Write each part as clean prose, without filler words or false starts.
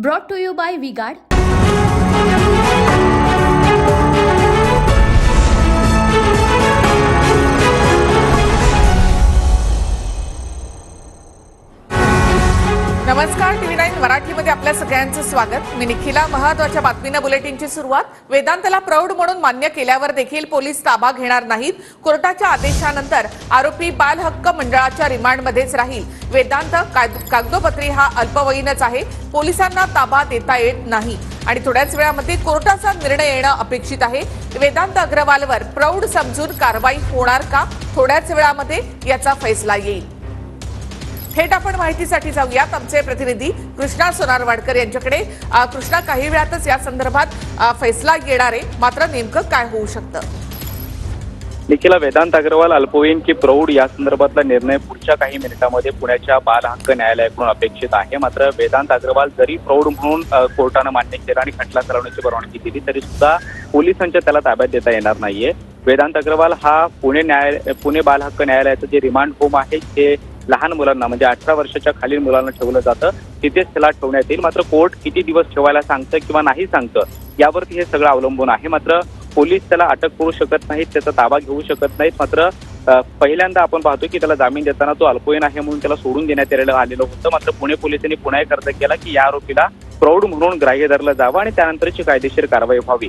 brought to you by V-Guard. नमस्कार, TV9 मराठीमध्ये आपल्या सगळ्यांचं स्वागत. मी निखिला. महत्त्वाच्या बातमीनं बुलेटिनची सुरुवात. वेदांतला प्रौढ म्हणून मान्य केल्यावर देखील पोलीस ताबा घेणार नाहीत. कोर्टाच्या आदेशानंतर आरोपी बाल हक्क मंडळाच्या रिमांडमध्येच राहील. वेदांत कागदोपत्री हा अल्पवयीनच आहे. पोलिसांना ताबा देता येत नाही आणि थोड्याच वेळामध्ये कोर्टाचा निर्णय येणं अपेक्षित आहे. वेदांत अग्रवालवर प्रौढ समजून कारवाई होणार का? थोड्याच वेळामध्ये याचा फैसला येईल. थेट आपण माहितीसाठी जाऊयात आमचे प्रतिनिधी कृष्णा सोनारवाडकर यांच्याकडे. कृष्णा, काही वेळातच या संदर्भात फैसला येणार आहे, मात्र नेमकं काय होऊ शकतं? निखिला, वेदांत अग्रवाल अल्पवयीन की प्रौढ या संदर्भातला निर्णय पुढच्या काही मिनिटांमध्ये पुण्याच्या बाल हक्क न्यायालयाकडून अपेक्षित आहे. मात्र वेदांत अग्रवाल जरी प्रौढ म्हणून कोर्टानं मान्य केलं आणि खटला चालवण्याची परवानगी दिली तरी सुद्धा पोलिसांच्या त्याला ताब्यात देता येणार नाहीये. वेदांत अग्रवाल हा पुणे बाल हक्क न्यायालयाचं जे रिमांड होम आहे ते लहान मुलांना म्हणजे 18 वर्षाच्या खालील मुलांना ठेवलं जातं, तिथेच त्याला ठेवण्यात येईल. मात्र कोर्ट किती दिवस ठेवायला सांगतं किंवा नाही सांगतं यावरती हे सगळं अवलंबून आहे. मात्र पोलीस त्याला अटक करू शकत नाहीत, त्याचा ताबा घेऊ शकत नाहीत. मात्र पहिल्यांदा आपण पाहतो की त्याला जामीन देताना तो अल्पवयीन आहे म्हणून त्याला सोडून देण्यात आलेलं होतं. मात्र पुणे पोलिसांनी पुन्हा एक अर्ज केला की या आरोपीला प्रौढ म्हणून ग्राह्य धरलं जावं आणि त्यानंतरची कायदेशीर कारवाई व्हावी.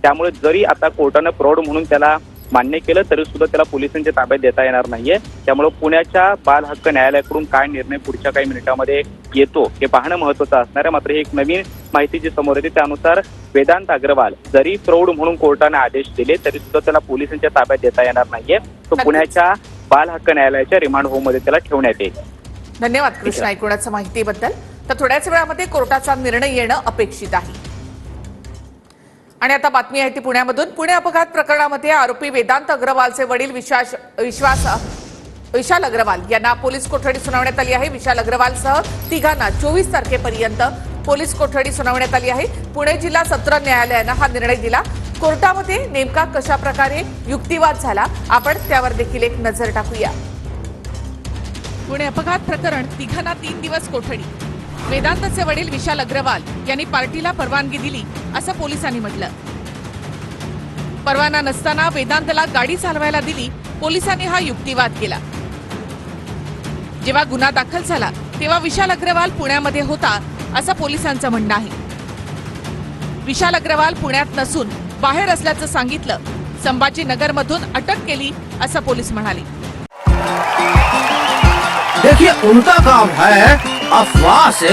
त्यामुळे जरी आता कोर्टानं प्रौढ म्हणून त्याला मान्य केलं तरी सुद्धा त्याला पोलिसांच्या ताब्यात देता येणार नाहीये. त्यामुळे पुण्याच्या बाल हक्क न्यायालयाकडून काय निर्णय पुढच्या काही मिनिटांमध्ये येतो हे पाहणं महत्त्वाचं असणार आहे. मात्र ही एक नवीन माहिती जी समोर येते त्यानुसार वेदांत अग्रवाल जरी प्रौढ म्हणून कोर्टाने आदेश दिले तरी सुद्धा त्याला पोलिसांच्या ताब्यात देता येणार नाहीये. तो पुण्याच्या बाल हक्क न्यायालयाच्या रिमांड होम मध्ये त्याला ठेवण्यात येईल. धन्यवाद कृष्णा ऐकण्याच्या माहितीबद्दल. तर थोड्याच वेळामध्ये कोर्टाचा निर्णय येणं अपेक्षित आहे. आणि आता बातमी आहे ती पुण्यामधून. पुणे अपघात प्रकरणामध्ये आरोपी वेदांत अग्रवालचे वडील विशाल अग्रवाल यांना पोलीस कोठडी सुनावण्यात आली आहे. विशाल अग्रवालसह तिघांना 24 तारखेपर्यंत पोलीस कोठडी सुनावण्यात आली आहे. पुणे जिल्हा सत्र न्यायालयानं हा निर्णय दिला. कोर्टामध्ये नेमका कशा प्रकारे युक्तिवाद झाला आपण त्यावर देखील एक नजर टाकूया. पुणे अपघात प्रकरण, तिघांना 3 दिवस कोठडी. वेदांतचे वडील विशाल अग्रवाल यांनी पार्टीला परवानगी दिली असं पोलिसांनी म्हटलं. परवाना नसताना वेदांतला गाडी चालवायला दिली. पोलिसांनी हा युक्तिवाद केला. जेव्हा गुन्हा दाखल झाला तेव्हा विशाल अग्रवाल पुण्यामध्ये होता असं पोलिसांचं म्हणणं आहे. विशाल अग्रवाल पुण्यात नसून बाहेर असल्याचं सांगितलं. संभाजीनगरमधून अटक केली असं पोलीस म्हणाले. देखिए, उनका काम है अफवाह से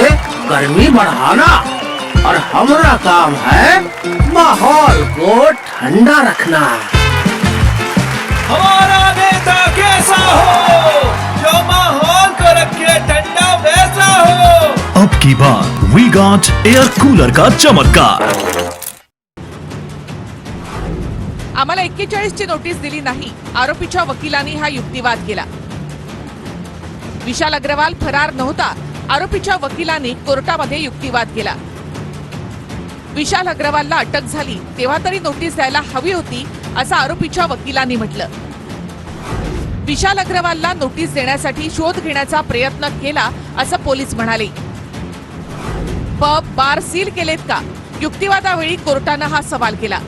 गर्मी बढ़ाना और हमारा काम है माहौल को ठंडा रखना. हमारा नेता कैसा हो जो माहौल को रखे ठंडा वैसा हो. अब की बार V-Guard एयर कूलर का चमत्कार. आम्हाला 41 ची नोटीस दिली नाही. आरोपीच्या वकिलांनी हा युक्तिवाद केला. विशाल अग्रवाल फरार नव्हता. आरोपीच्या वकिलांनी कोर्टामध्ये युक्तिवाद केला. विशाल अग्रवालला अटक झाली तेव्हा तरी नोटीस द्यायला हवी होती असं आरोपीच्या वकिलांनी म्हटलं. विशाल अग्रवालला नोटीस देण्यासाठी शोध घेण्याचा प्रयत्न केला असं पोलीस म्हणाले. पब बार सील केलेत का? युक्तिवादावेळी कोर्टानं हा सवाल केला.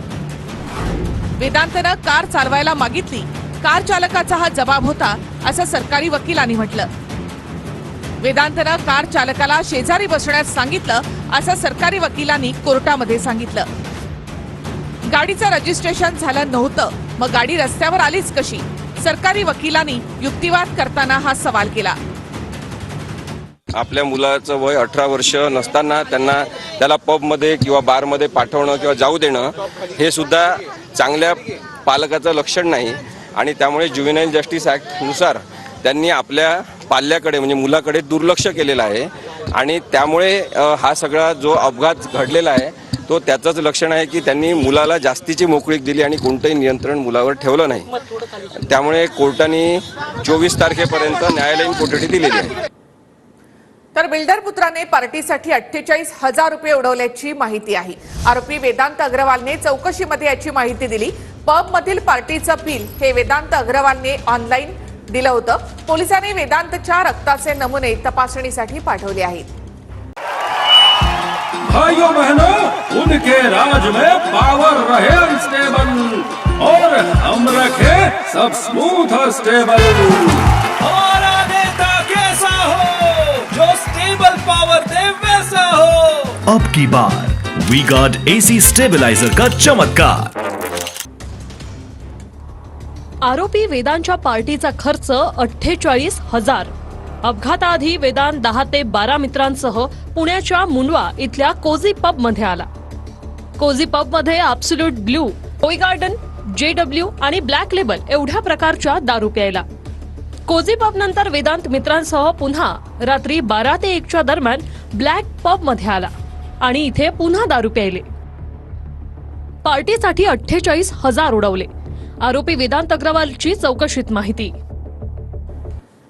वेदांतनं कार चालवायला मागितली. कार चालकाचा हा जबाब होता असं सरकारी वकिलांनी म्हटलं. वेदांतनं कार चालकाला शेजारी बसण्यास सांगितलं असं सरकारी वकिलांनी कोर्टामध्ये सांगितलं. गाडीचं रजिस्ट्रेशन झालं नव्हतं, मग गाडी रस्त्यावर आलीच कशी? सरकारी वकिलांनी युक्तिवाद करताना हा सवाल केला. आपल्या मुलाचं वय 18 वर्ष नसताना त्याला पबमध्ये किंवा बारमध्ये पाठवणं किंवा जाऊ देणं हे सुद्धा चांगल्या पालकाचं लक्षण नाही. आणि त्यामुळे ज्युव्हेनाईल जस्टिस ॲक्टनुसार त्यांनी आपल्या पाल्याकडे म्हणजे मुलाकडे दुर्लक्ष केलेलं आहे. आणि त्यामुळे हा सगळा जो अपघात घडलेला आहे तो त्याचंच लक्षण आहे की त्यांनी मुलाला जास्तीची मोकळीक दिली आणि कोणतंही नियंत्रण मुलावर ठेवलं नाही. त्यामुळे कोर्टाने 24 तारखेपर्यंत न्यायालयीन कोठडी दिलेली आहे. तर बिल्डर पुत्राने पार्टीसाठी 48,000 रुपये उडवल्याची माहिती आहे. आरोपी वेदांत अग्रवालने चौकशीमध्ये याची माहिती दिली. पबमधील पार्टीचं बिल हे वेदांत अग्रवालने ऑनलाईन दिलं होतं. पोलिसांनी वेदांतच्या रक्ताचे नमुने तपासणीसाठी पाठवले आहेत. भाइयों बहनों, उनके राज में पावर रहे अनस्टेबल और हम रखे सब स्मूथ और स्टेबल। हमारा नेता कैसा हो, जो स्टेबल पावर दे वैसा हो। अब की बार वी गार्ड AC स्टेबलाइजर का चमत्कार। आरोपी वेदांतच्या पार्टीचा खर्च 48,000। अपघाताआधी वेदांत 10 ते 12 मित्रांसह पुण्याच्या मुंडवा इथल्या कोझी पब मध्ये आला. कोझी पब मध्ये absolute blue, toy garden, JW आणि ब्लॅक लेबल एवढ्या प्रकारच्या दारू प्यायला. कोझी पब नंतर वेदांत मित्रांसह पुन्हा रात्री 12 ते 1 च्या दरम्यान ब्लॅक पब मध्ये आला आणि इथे पुन्हा दारू प्यायले. पार्टीसाठी 48,000 उडवले. आरोपी वेदांत अग्रवालची चौकशीत माहिती.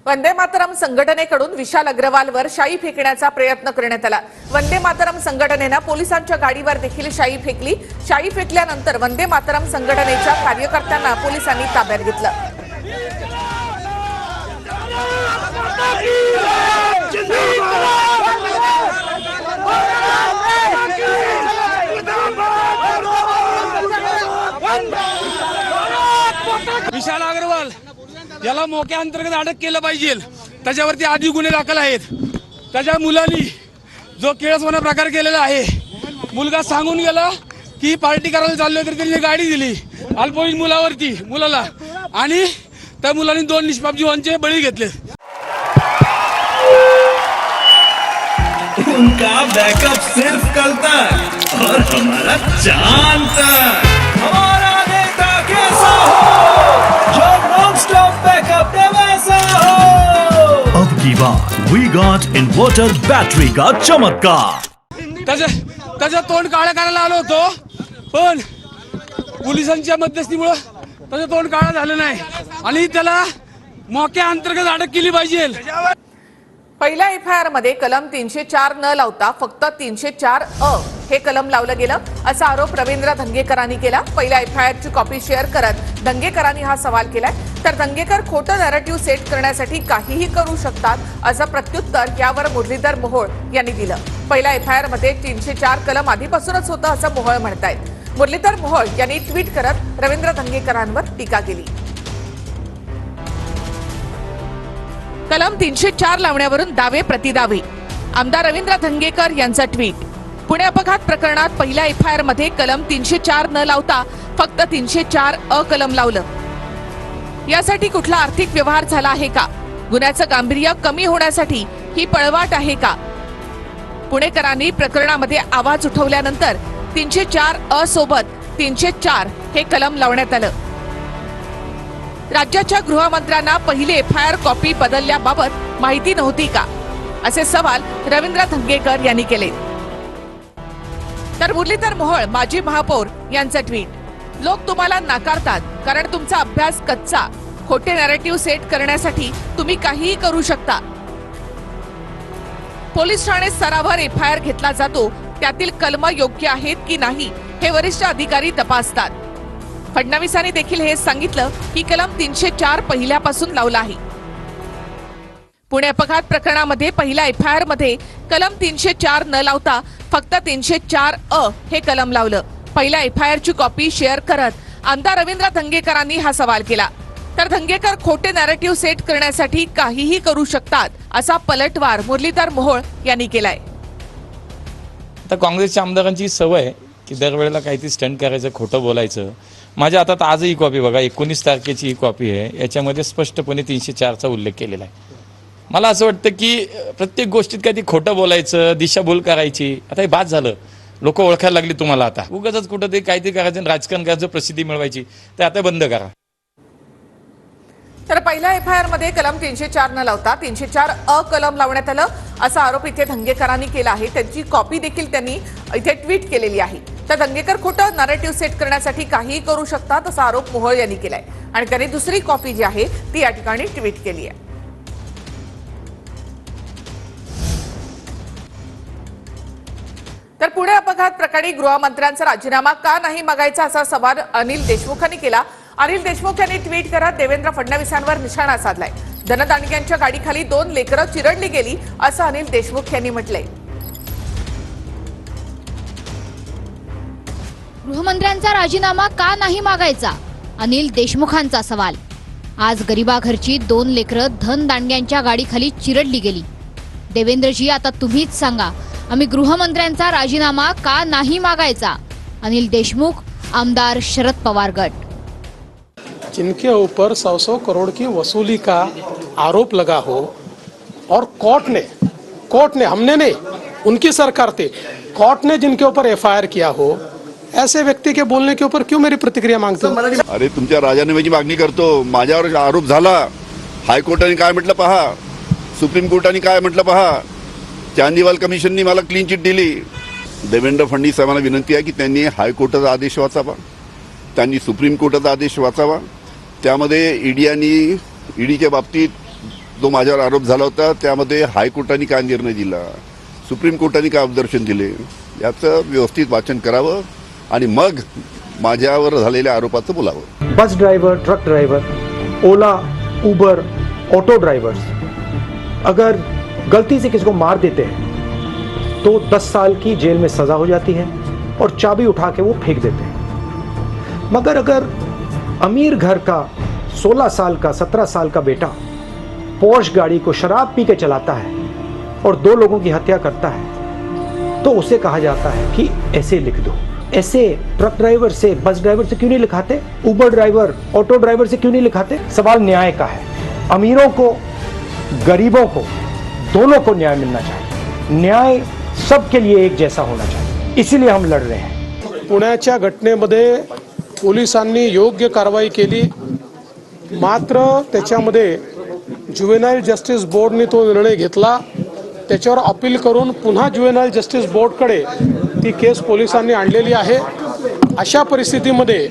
वंदे मातरम संघटनेकडून विशाल अग्रवालवर शाई फेकण्याचा प्रयत्न करण्यात आला. वंदे मातरम संघटनेनं पोलिसांच्या गाडीवर देखील शाई फेकली. शाई फेकल्यानंतर वंदे मातरम संघटनेच्या कार्यकर्त्यांना पोलिसांनी ताब्यात घेतलं. विशाल अग्रवाल याला मोक्या अंतर्गत अटक केलं पाहिजे. त्याच्यावरती आधी गुन्हे दाखल आहेत. त्याच्या मुलांनी जो केळसवाना प्रकार केलेला आहे, मुलगा सांगून गेला की पार्टी करायला चाललोय, तर त्यांनी गाडी दिली अल्पवयीन मुलाला आणि त्या मुलांनी 2 निष्पाप जीवांचे बळी घेतले. उनका बैकअप सिर्फ कल तक और हमारा चांद तक। हमारा नेता कैसा हो, जो नॉन स्टॉप बैकअप दे वैसा हो। अब की बार वी गार्ड इन्वर्टर बैटरी का चमत्कार। त्याचं तोंड काळं करायला आलो होतो, पण पोलिसांच्या मध्यस्थीमुळे त्याचं तोंड काळं झालं नाही आणि त्याला मोक्या अंतर्गत अटक केली पाहिजे. पहिल्या FIR मध्ये कलम 304 न लावता फक्त 304 हे कलम लावलं गेलं असा आरोप रवींद्र धंगेकरांनी केला. पहिल्या FIR ची कॉपी शेअर करत धंगेकरांनी हा सवाल केलाय. तर धंगेकर खोटं नॅरेटिव्ह सेट करण्यासाठी काहीही करू शकतात असं प्रत्युत्तर यावर मुरलीधर मोहोळ यांनी दिलं. पहिल्या FIR मध्ये 304 कलम आधीपासूनच होतं असं मोहोळ म्हणतायत. मुरलीधर मोहोळ यांनी ट्विट करत रवींद्र धंगेकरांवर टीका केली. कलम 304 लावण्यावरून दावे प्रतिदावे. आमदार रवींद्र धंगेकर यांचा ट्विट. पुणे अपघात प्रकरणात पहिल्या FIR मध्ये कलम 304 न लावता फक्त 304 कलम लावलं. यासाठी कुठला आर्थिक व्यवहार झाला आहे का? गुन्ह्याचं गांभीर्य कमी होण्यासाठी ही पळवाट आहे का? पुणेकरांनी प्रकरणामध्ये आवाज उठवल्यानंतर 304 सोबत 304 हे कलम लावण्यात आलं. राज्याच्या गृहमंत्र्यांना पहिली FIR कॉपी बदलल्याबाबत माहिती नव्हती का, असे सवाल रवींद्र धंगेकर यांनी केले. तर मुरलीधर मोहोळ माजी महापौर यांचं ट्विट. लोक तुम्हाला नाकारतात कारण तुमचा अभ्यास कच्चा. खोटे नॅरेटिव्ह सेट करण्यासाठी तुम्ही काहीही करू शकता. पोलीस ठाणे स्तरावर FIR घेतला जातो, त्यातील कलम योग्य आहेत की नाही हे वरिष्ठ अधिकारी तपासतात. फडणवीसांनी देखील हे सांगितलं की कलम 304 पहिल्यापासून लावला आहे. पुणे अपघात प्रकरणामध्ये पहिल्या FIR मध्ये कलम 304 न लावता फक्त 304 हे कलम लावलं. पहिल्या FIR ची कॉपी शेअर करत आमदार रवींद्र धंगेकरांनी हा सवाल केला. तर धंगेकर खोटे नॅरेटिव्ह सेट करण्यासाठी काहीही करू शकतात असा पलटवार मुरलीधर मोहोळ यांनी केलाय. तर काँग्रेसच्या आमदारांची सवय की दरवेळेला काहीतरी स्टंट करायचं, खोटं बोलायचं. माझ्या हातात आजही ही कॉपी बघा, 19 तारखेची ही कॉपी आहे. याच्यामध्ये स्पष्टपणे 304चा उल्लेख केलेला आहे. मला असं वाटतं की प्रत्येक गोष्टीत काही ती खोटं बोलायचं, दिशाभूल करायची, आता हे बाद झालं. लोक ओळखायला लागली तुम्हाला. आता उगाच कुठं ते काहीतरी करायचं, राजकारण करायचं, प्रसिद्धी मिळवायची, ते आता बंद करा. तर पहिल्या FIR मध्ये कलम 304 न लावता 304 कलम लावण्यात आलं असा आरोप इथे धंगेकरांनी केला आहे. त्याची कॉपी देखील त्यांनी इथे ट्विट केलेली आहे. तर दंगेकर खोटं नॅरेटिव्ह सेट करण्यासाठी काहीही करू शकतात असा आरोप मोहोळ यांनी केलाय आणि त्यांनी दुसरी कॉपी जी आहे ती या ठिकाणी ट्विट केली आहे. तर पुणे अपघात प्रकरणी गृहमंत्र्यांचा राजीनामा का नाही मागायचा असा सवाल अनिल देशमुखांनी केला. अनिल देशमुख यांनी ट्विट करत देवेंद्र फडणवीसांवर निशाणा साधलाय. धनदांडग्यांच्या गाडीखाली 2 लेकरं चिरडली गेली असं अनिल देशमुख यांनी म्हटलंय. गृहमंत्र्यांचा राजीनामा का नाही मागायचा, अनिल देशमुखांचा सवाल. आज गरिबाघरची 2 लेकरं धनदांडग्यांच्या गाडीखाली चिरडली गेली. देवेंद्रजी, आता तुम्हीच सांगा, आम्ही गृहमंत्र्यांचा राजीनामा का नाही मागायचा. अनिल देशमुख, आमदार शरद पवार गट. जिनके ऊपर 100 करोड़ की वसूली का आरोप लगा हो और कोर्ट ने हमने नहीं, उनकी सरकार थी, कोर्ट ने जिनके ऊपर FIR किया हो, ऐसे व्यक्ति के बोलने के ऊपर क्यों मेरी प्रतिक्रिया मांगते हो? अरे तुमच्या राजीनाम्याची मागणी करतो. माझ्यावर आरोप झाला, हायकोर्टाने काय म्हटलं पहा, सुप्रीम कोर्टाने काय म्हटलं पहा, चांदीवाल कमिशननी मला क्लीन चिट दिली. देवेंद्र फडणवीस साहेबांना विनंती आहे की त्यांनी हायकोर्टाचा आदेश वाचावा, त्यांनी सुप्रीम कोर्टाचा आदेश वाचावा. त्यामध्ये ईडीच्या बाबतीत जो माझ्यावर आरोप झाला होता त्यामध्ये हायकोर्टाने काय निर्णय दिला, सुप्रीम कोर्टाने काय ऑब्झर्वेशन दिले, याचं व्यवस्थित वाचन करावं आणि मग माझ्यावर झालेल्या आरोपाचं बोलावं. बस ड्राइवर, ट्रक ड्राइवर, ओला, उबर, ऑटो ड्राइवर्स अगर गलती से किसी को मार देते हैं तो 10 साल की जेल में सजा हो जाती है और चाबी उठा के वो फेंक देते हैं. मगर अगर अमीर घर का 16 साल का 17 साल का बेटा पोर्श गाड़ी को शराब पी के चलाता है और 2 लोगों की हत्या करता है तो उसे कहा जाता है कि ऐसे लिख दो. ऐसे ट्रक ड्राइवर से, बस ड्राइवर से क्यों नहीं लिखाते, उबर ड्राइवर, ऑटो ड्राइवर से क्यों नहीं लिखाते? सवाल न्याय का है. अमीरों को, गरीबों को, दोनों को न्याय मिलना चाहिए. न्याय सबके लिए एक जैसा होना चाहिए, इसीलिए हम लड़ रहे हैं. पुण्याच्या घटनेमध्ये पोलिसांनी योग्य कारवाई केली, मात्र त्याच्यामध्ये ज्युव्हेनाईल जस्टिस बोर्डने तो निर्णय घेतला. त्याच्यावर अपील करून पुन्हा ज्युव्हेनाईल जस्टिस बोर्डकडे ती केस पोलिसांनी आणलेली आहे. अशा परिस्थितीमध्ये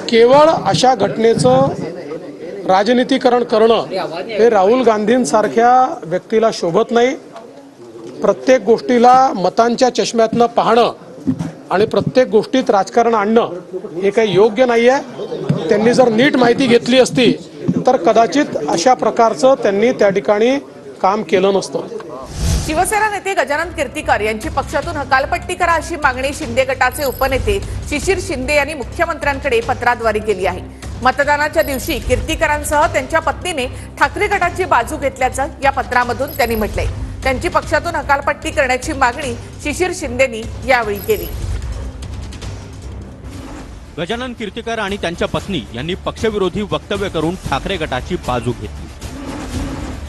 केवळ अशा घटनेचं राजनीतीकरण करणं हे राहुल गांधींसारख्या व्यक्तीला शोभत नाही. प्रत्येक गोष्टीला मतांच्या चष्म्यातनं पाहणं आणि प्रत्येक गोष्टीत राजकारण आणणं हे काही योग्य नाही आहे. त्यांनी जर नीट माहिती घेतली असती तर कदाचित अशा प्रकारचं त्यांनी त्या ठिकाणी काम केलं नसतं. शिवसेना नेते गजानन कीर्तीकर यांची पक्षातून हकालपट्टी करा अशी मागणी शिंदे गटाचे उपनेते शिशिर शिंदे यांनी मुख्यमंत्र्यांकडे पत्राद्वारे केली आहे. मतदानाच्या दिवशी कीर्तीकरांसह त्यांच्या पत्नीने ठाकरे गटाची बाजू घेतल्याचं या पत्रामधून त्यांनी म्हटलंय. त्यांची पक्षातून हकालपट्टी करण्याची मागणी शिशिर शिंदेनी यावेळी केली. गजानन कीर्तीकर आणि त्यांच्या पत्नी यांनी पक्षविरोधी वक्तव्य करून ठाकरे गटाची बाजू घेतली.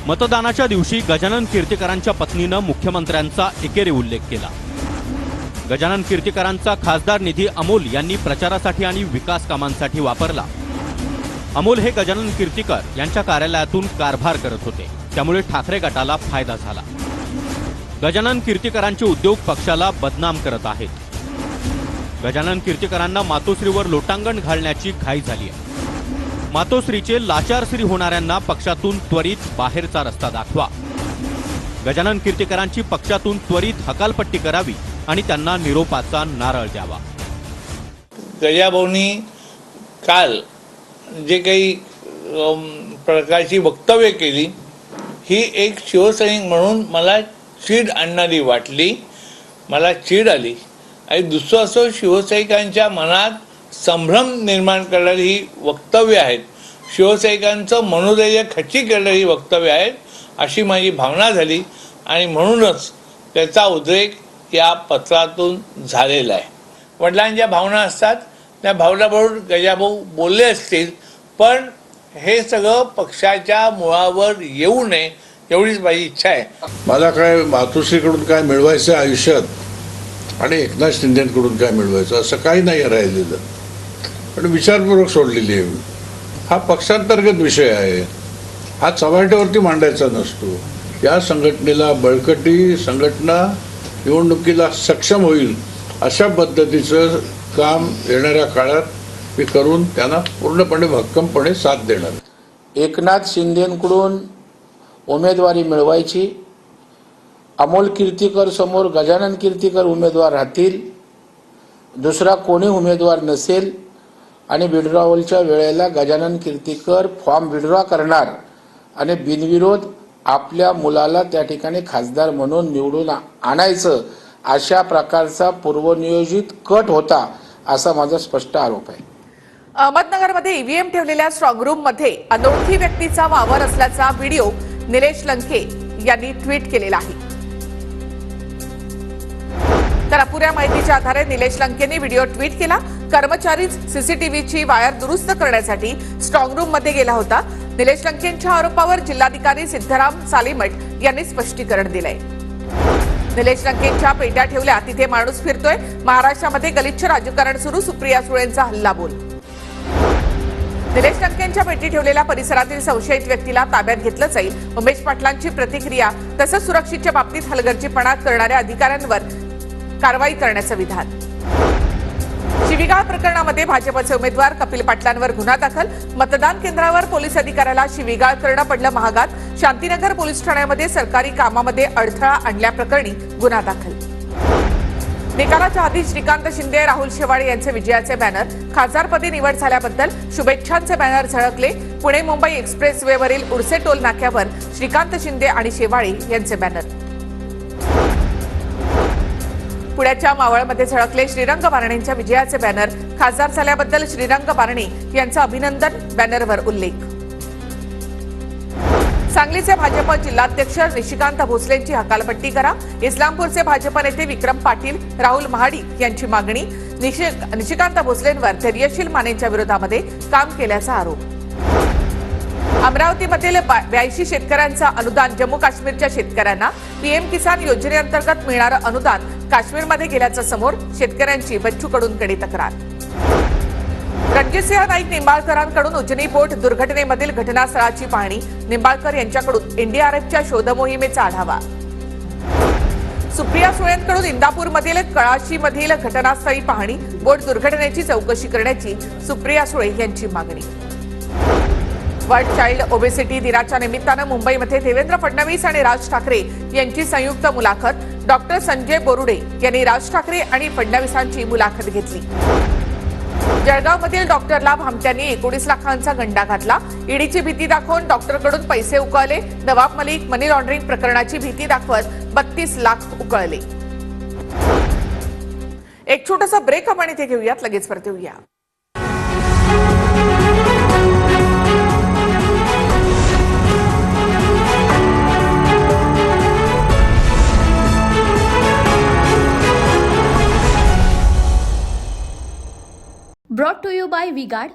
मतदानाच्या दिवशी गजानन कीर्तीकरांच्या पत्नीनं मुख्यमंत्र्यांचा एकेरी उल्लेख केला. गजानन कीर्तीकरांचा खासदार निधी अमोल यांनी प्रचारासाठी आणि विकास कामांसाठी वापरला. अमोल हे गजानन कीर्तीकर यांच्या कार्यालयातून कारभार करत होते, त्यामुळे ठाकरे गटाला फायदा झाला. गजानन कीर्तीकरांचे उद्योग पक्षाला बदनाम करत आहेत. गजानन कीर्तीकरांना मातोश्रीवर लोटांगण घालण्याची घाई झाली आहे. मातोश्रीचे लाचारश्री होणाऱ्यांना पक्षातून त्वरित बाहेरचा रस्ता दाखवा. गजानन कीर्तीकरांची पक्षातून त्वरित हकालपट्टी करावी आणि त्यांना निरोपाचा नारळ द्यावा. गजाभाऊंनी काल जे काही प्रकारची वक्तव्य केली ही एक शिवसैनिक म्हणून मला चीड आणणारी वाटली, मला चीड आली. आणि दुसरं असं शिवसैनिकांच्या मनात संभ्रम निर्माण करणारी ही वक्तव्य आहेत, शिवसैनिकांचं मनोधैर्य खच्ची करणारी वक्तव्य आहेत अशी माझी भावना झाली आणि म्हणूनच त्याचा उद्रेक या पत्रातून झालेला आहे. वडिलांच्या भावना असतात त्या भावनाबरोबर गजाभाऊ बोलले असतील, पण हे सगळं पक्षाच्या मुळावर येऊ नये एवढीच माझी इच्छा आहे. मला काय मातोश्रीकडून काय मिळवायचं आयुष्यात आणि एकनाथ शिंदेकडून काय मिळवायचं असं काही नाही राहिलेलं, पण विचारपूर्वक सोडलेली आहे. हा पक्षांतर्गत विषय आहे, हा चव्हाट्यावरती मांडायचा नसतो. या संघटनेला बळकटी, संघटना निवडणुकीला सक्षम होईल अशा पद्धतीचं काम येणाऱ्या काळात मी करून त्यांना पूर्णपणे भक्कमपणे साथ देणार. एकनाथ शिंदेकडून उमेदवारी मिळवायची, अमोल कीर्तीकर समोर गजानन कीर्तीकर उमेदवार राहतील, दुसरा कोणी उमेदवार नसेल आणि विड्रॉवलच्या वेळेला गजानन कीर्तीकर फॉर्म विड्रॉ करणार आणि बिनविरोध आपल्या मुलाला त्या ठिकाणी खासदार म्हणून निवडून आणायचं, अशा प्रकारचा पूर्वनियोजित कट होता, असा माझा स्पष्ट आरोप आहे. अहमदनगरमध्ये ईव्हीएम ठेवलेल्या स्ट्रॉंग रूम मध्ये अनोळखी व्यक्तीचा वावर असल्याचा व्हिडिओ निलेश लंके यांनी ट्विट केलेला आहे. तर अपुऱ्या माहितीच्या आधारे निलेश लंकेने व्हिडिओ ट्विट केला. कर्मचारीच सीसीटीव्हीची वायर दुरुस्त करण्यासाठी स्ट्रॉंग रूम मध्ये गेला होता. निलेश लंकेंच्या आरोपावर जिल्हाधिकारी सिद्धराम सालीमठ यांनी स्पष्टीकरण दिलंय. निलेश लंकेंच्या पेट्या ठेवल्या, तिथे माणूस फिरतोय, महाराष्ट्रामध्ये गलिच्छ राजकारण सुरू, सुप्रिया सुळेंचा हल्लाबोल. निलेश लंकेंच्या पेटी ठेवलेल्या परिसरातील संशयित व्यक्तीला ताब्यात घेतलं जाईल. उमेश पाटलांची प्रतिक्रिया. तसंच सुरक्षेच्या बाबतीत हलगर्जीपणा करणाऱ्या अधिकाऱ्यांवर कारवाई करण्याचं विधान. शिवीगाळ प्रकरणामध्ये भाजपचे उमेदवार कपिल पाटलांवर गुन्हा दाखल. मतदान केंद्रावर पोलीस अधिकाऱ्याला शिवीगाळ करणं पडलं महागात. शांतीनगर पोलीस ठाण्यामध्ये सरकारी कामामध्ये अडथळा आणल्याप्रकरणी गुन्हा दाखल. निकालाच्या आधी श्रीकांत शिंदे, राहुल शेवाळे यांचे विजयाचे बॅनर. खासदारपदी निवड झाल्याबद्दल शुभेच्छांचे बॅनर झळकले. पुणे मुंबई एक्सप्रेसवेवरील उर्से टोल नाक्यावर श्रीकांत शिंदे आणि शेवाळे यांचे बॅनर. पुण्याच्या मावळमध्ये झळकले श्रीरंग बारणेंच्या विजयाचे बॅनर. खासदार झाल्याबद्दल श्रीरंग बारणे यांचं अभिनंदन, बॅनरवर उल्लेख. सांगलीचे भाजप जिल्हाध्यक्ष निशिकांत भोसलेंची हकालपट्टी करा. इस्लामपूरचे भाजप नेते विक्रम पाटील, राहुल महाडिक यांची मागणी. निशिकांत भोसलेंवर धैर्यशील मानेंच्या विरोधामध्ये काम केल्याचा आरोप. अमरावतीमधील 82 शेतकऱ्यांचं अनुदान जम्मू काश्मीरच्या शेतकऱ्यांना. पीएम किसान योजनेअंतर्गत मिळणारं अनुदान काश्मीरमध्ये गेल्याचं समोर. शेतकऱ्यांची बच्चू कडूंकडे तक्रार. रणजितसिंह नाईक निंबाळकरांकडून उजनी बोट दुर्घटनेमधील घटनास्थळाची पाहणी. निंबाळकर यांच्याकडून एनडीआरएफच्या शोधमोहिमेचा आढावा. सुप्रिया सुळेंकडून इंदापूरमधील कळाशीमधील घटनास्थळी पाहणी. बोट दुर्घटनेची चौकशी करण्याची सुप्रिया सुळे यांची मागणी. वर्ल्ड चाइल्ड ओबेसिटी दिनाच्या निमित्तानं मुंबईमध्ये देवेंद्र फडणवीस आणि राज ठाकरे यांची संयुक्त मुलाखत. डॉक्टर संजय बोरुडे यांनी राज ठाकरे आणि फडणवीसांची मुलाखत घेतली. जळगावमधील डॉक्टरला भामट्यांनी 19 लाखांचा गंडा घातला. ईडीची भीती दाखवून डॉक्टरकडून पैसे उकळले. नवाब मलिक मनी लॉन्ड्रिंग प्रकरणाची भीती दाखवत 32 लाख उकळले. एक छोटासा ब्रेक आपण इथे घेऊयात, लगेच परत येऊया. Brought to you by V-Guard,